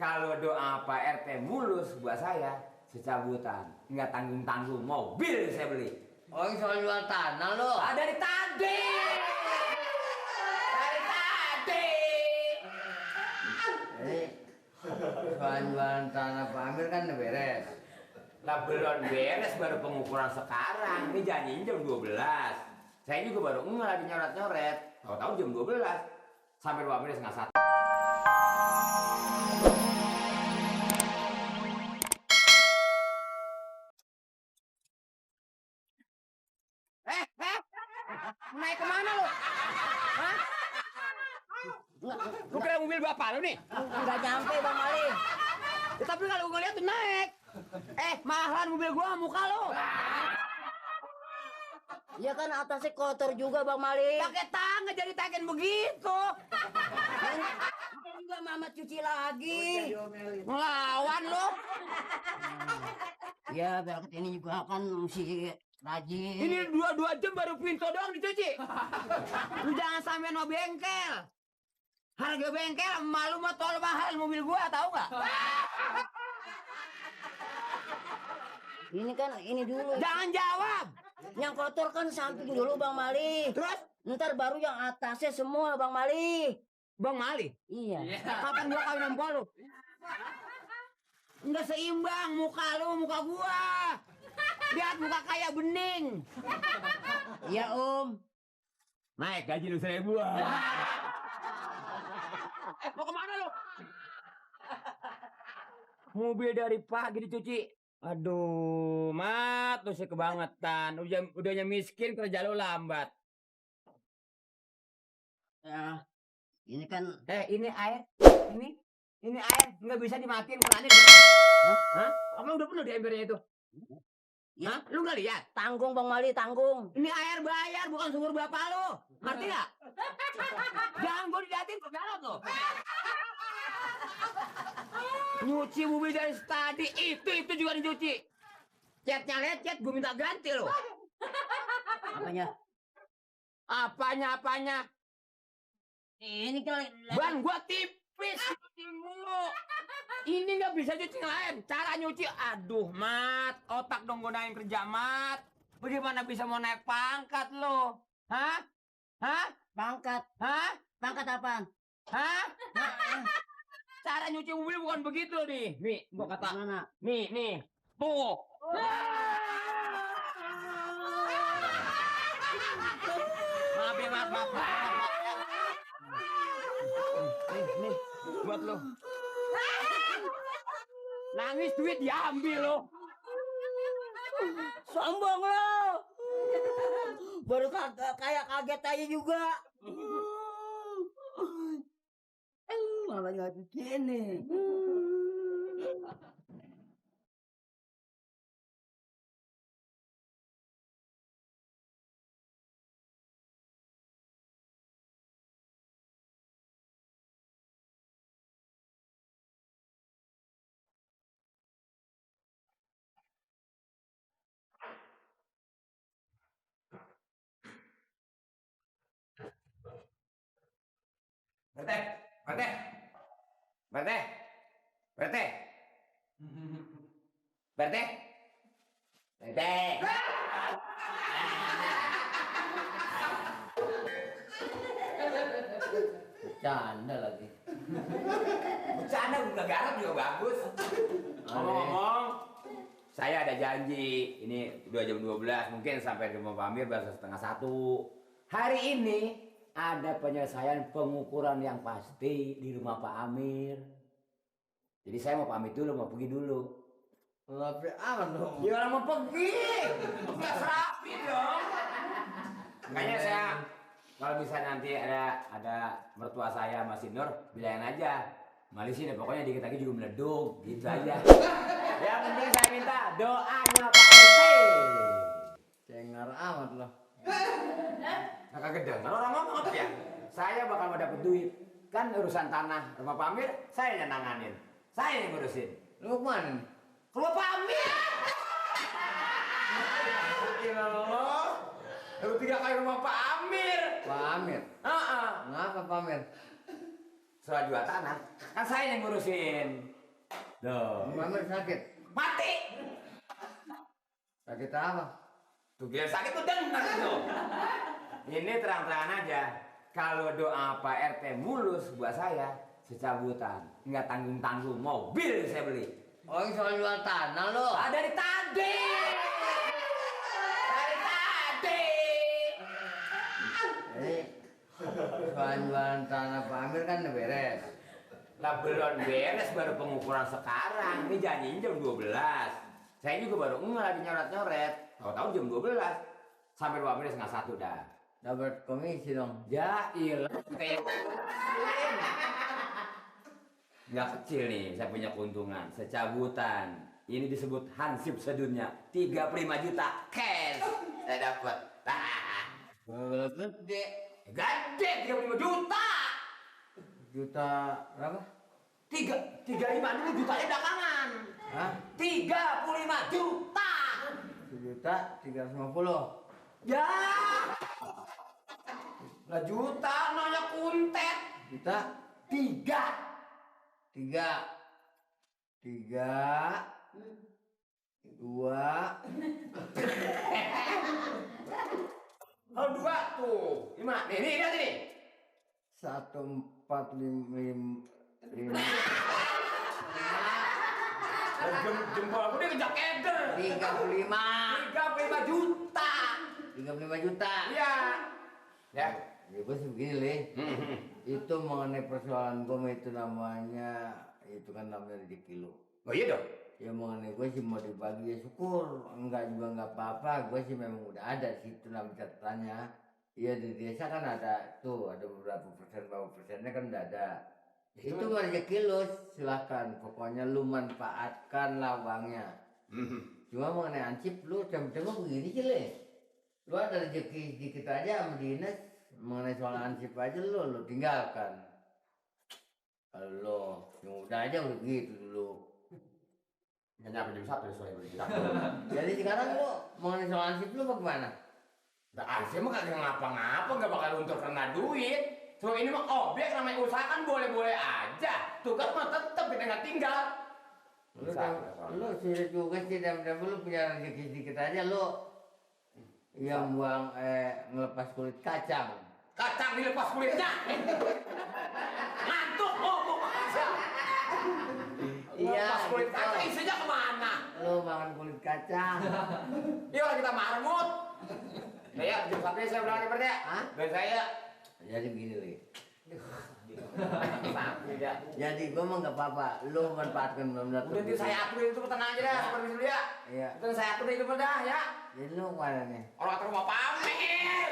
kalau doa Pak RT mulus buat saya secabutan, nggak tanggung-tanggung mobil saya beli. Oh, soal jual tanah lo? Dari tadi. Soal jualan tanah Pak Amir kan udah beres. Lah belum beres, baru pengukuran sekarang. Ini janjiin jam 12. Saya juga baru lagi nyoret-nyoret. Tahu-tahu jam 12. Sampai 12 setengah 1. Naik kemana lu? Hah? Lu kira mobil bapak lu nih? Nggak nyampe Bang Mali. Ya, tapi kalau gua lihat tuh naik. Malahan mobil gua muka lu. Ya kan atasnya kotor juga Bang Mali. Pakai tangan jadi taken begitu. Juga Mama cuci lagi. Ngelawan lu. Ya berangkat ini juga kan mesti rajin. Ini 2 jam baru pintu doang dicuci. Lu jangan sampean mau bengkel. Harga bengkel malu mah tol mahal mobil gua, tahu nggak? Ini kan ini dulu. Jangan jawab. Yang kotor kan samping dulu Bang Mali. Terus Ntar baru yang atasnya semua Bang Mali. Bang Mali, Iya. kapan gua kawin sama lu? Enggak seimbang muka lu, muka gua. Lihat muka kayak bening. Iya Om. Naik gaji lu 1.000. Mau kemana lu? Mobil dari pagi dicuci. Aduh, Mat, lu sih kebangetan. Udahnya miskin, kerja lu lambat. Ya. Ini kan Ini air. Ini air. Nggak bisa dimatiin kerannya. Hah? Apa udah penuh di embernya itu? ya, Hah? Lu nggak lihat? tanggung Bang Mali, tanggung. Ini air bayar, bukan sumur bapak lu. Ngerti nggak? Jangan gua diliatin ke belakang lo. Nyuci mobil dari tadi, itu juga dicuci. Catnya lecet, gua minta ganti lo. Apanya? Apanya? Ini kan Ban gua tipis, cuci mulu. Ini nggak bisa cuci yang lain. Cara nyuci, aduh, Mat. Otak dong gunain kerja, Mat. Bagaimana bisa mau naik pangkat lo? Hah? pangkat. Hah? Pangkat apaan? Hah? Cara nyuci mobil bukan begitu nih. Nih, gua kata. Mana? Nih. Tuh. Maaf ya, maaf. Nih, buat lo. Nangis duit diambil lo. Sombong lo. Baru kayak kaget aja juga. Malah nggak begini. Berte. Bercanda lagi. Bercanda buka garap juga bagus. Ngomong-ngomong, saya ada janji. Ini udah jam 12, mungkin sampai di rumah Pak Amir baru 12:30. Hari ini ada penyelesaian pengukuran yang pasti di rumah Pak Amir. Jadi saya mau pamit dulu, mau pergi dulu. Rapi aman dong. Ya orang mau pergi. Nggak rapi dong. Makanya saya kalau bisa nanti ada mertua saya Mas Nur, bilangin aja. Mali sini pokoknya dikit lagi juga meleduk, gitu aja. Yang penting saya minta doanya Pak RT. Cengar amat loh. Nah, kedengar orang ngomong apa ya? Saya bakal mau dapet duit. Kan urusan tanah rumah Pak Amir, saya yang nanganin. Saya yang ngurusin. Lu kemana nih? Rumah Pak Amir! Ya Allah. Lu 3 kali rumah Pak Amir. Pak Amir. Kenapa Pak Amir? soal jual tanah, kan saya yang ngurusin. Loh, Pamer sakit. mati. Sakit apa? Tuh biar sakit tuh dengar tuh. Ini terang-terangan aja. Kalau doa Pak RT mulus buat saya, secabutan. Nggak tanggung-tanggung, mobil saya beli. Oh, ini soal jual tanah lo. Dari tadi. Dari tadi. Jadi soal jualan tanah Pak Amir kan udah beres. Lah belum beres, baru pengukuran sekarang. Ini janjinya jam 12. Saya juga baru lagi nyoret-nyoret. Tahu-tahu jam 12. Sampai 12 setengah 1 dah. Dapat komisi dong. Ya ilah, kayak nggak kecil nih, saya punya keuntungan secabutan. Ini disebut hansip sedunia, 35 juta cash saya dapat. Gede. Gede 35 juta. Juta berapa? 35 dulu jutanya belakangan. Hah? 35 juta. 1.350.000. Ya. Lah juta nanya kuntet. Juta 3. 2. Oh 2 tuh. Gimana? Nih lihat ini. 1.455. Jempol aku dia kejak keder. 35 juta. 35 juta. Iya. Ya. Ya gue sih begini Le. Itu mengenai persoalan gue itu namanya, itu kan namanya rezeki lu. Oh iya dong. Ya mengenai gue sih mau dibagi ya syukur, enggak juga enggak apa-apa. Gue sih memang udah ada di situ namanya catatannya. Iya di desa kan ada tuh, ada beberapa persennya kan udah ada. Itu rezeki lu, silakan. Pokoknya lu manfaatkan lawangnya. Cuma mengenai ansip lu cuma begini sih Le. Lu ada rezeki dikit aja sama dinas, mengenai soal ansip aja lu tinggalkan. Kalau lu yang udah aja udah gitu dulu. Nggak nyampe jam 1 soalnya beli. Jadi sekarang lu mengenai soal ansip lu bagaimana? Nah, ansip mah kagak ngapa-ngapa, nggak bakal untung karena duit. So ini mah objek namanya usaha kan boleh-boleh aja. Tugas mah tetep kita nggak tinggal. Lu sudah juga sih dan lu punya rezeki sedikit aja lu. Yang buang ngelepas kulit kacang. Kacang dilepas kulitnya. Ngantuk ngomong aja. Iya. Lepas kulit gitu. kacang isinya kemana? Lu makan kulit kacang. Yuk kita marmut. Ya, jam 1 saya berangkat berarti ya. Hah? Dan saya. Jadi begini Le. Tidak. Jadi gua mah nggak apa-apa. Lu manfaatkan benar-benar. Udah nanti saya atur itu tenang aja dah, seperti dulu ya. Iya. Itu saya atur itu dah ya. Jadi lu mana nih? Orang atur mau pamer.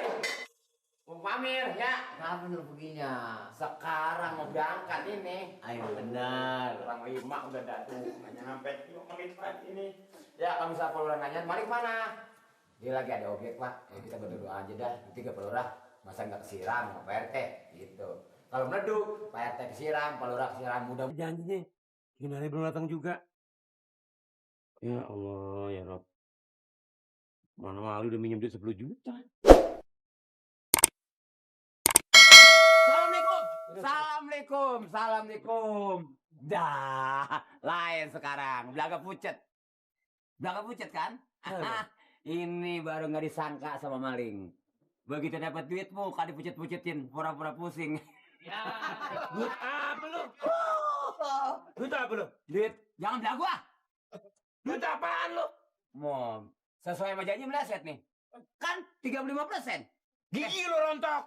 Mau pamer ya. Kapan lu perginya? Sekarang mau berangkat ini. Ayo benar. Orang 5 udah dadu. Nggak nyampe 5 menit lagi ini. Ya kalau misalnya orang nanya, Malik mana? Dia lagi ada objek Pak. Ya, kita berdoa aja dah. Nanti ke Pelurah. Masa nggak kesiram sama Pak RT gitu. Kalau meleduk, Pak RT kesiram, Pak Lurah kesiram, mudah. Janjinya gimana belum datang juga. Ya Allah ya Rob. Mana malu udah minjem duit 10 juta. Assalamualaikum. Dah, lain sekarang. Belaga pucet kan? Ini baru nggak disangka sama maling. Begitu dapat duitmu, kan dipucet-pucetin, pura-pura pusing. Ya, duit apa lu? Duit apa lu? Duit, jangan belagu ah. Duit apaan lu? Mom, sesuai sama janji meleset nih. Kan 35%. Gigi lu rontok.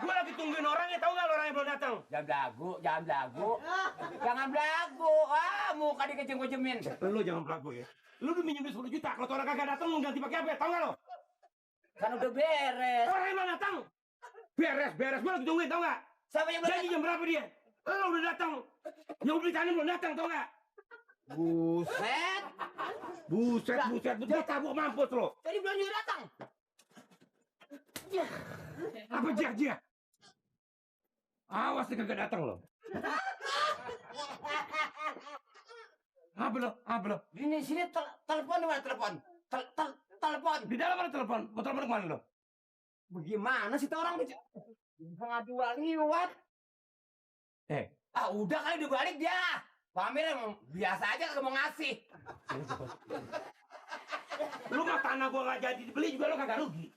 Gua lagi tungguin orangnya, tahu nggak lu orangnya belum datang? Jangan belagu. Jangan belagu. Ah, muka dikejem-kejemin. Lu jangan pelaku ya. Lu udah minjem duit 10 juta, kalau orang kagak datang mau ganti pakai apa? Tahu nggak lu? Kan udah beres. Orangnya belum datang. Beres. Gua lagi tungguin, tahu nggak? Siapa yang Janji jam berapa dia? Lu udah datang. Yang beli tanah belum datang, tahu nggak? Buset. Buset. Dia tabuk mampus lo. Jadi belum juga datang. Apa dia? Awas dia kagak datang lo. Apa lo? Sini telepon di mana telepon? Telepon. Di dalam ada telepon. Mau telepon kemana lo? Bagaimana sih tuh orang? Setengah 2 lewat. Ah udah kali udah balik dia. Pamir emang biasa aja kagak mau ngasih. Lu mah tanah gua nggak jadi dibeli juga lu kagak rugi.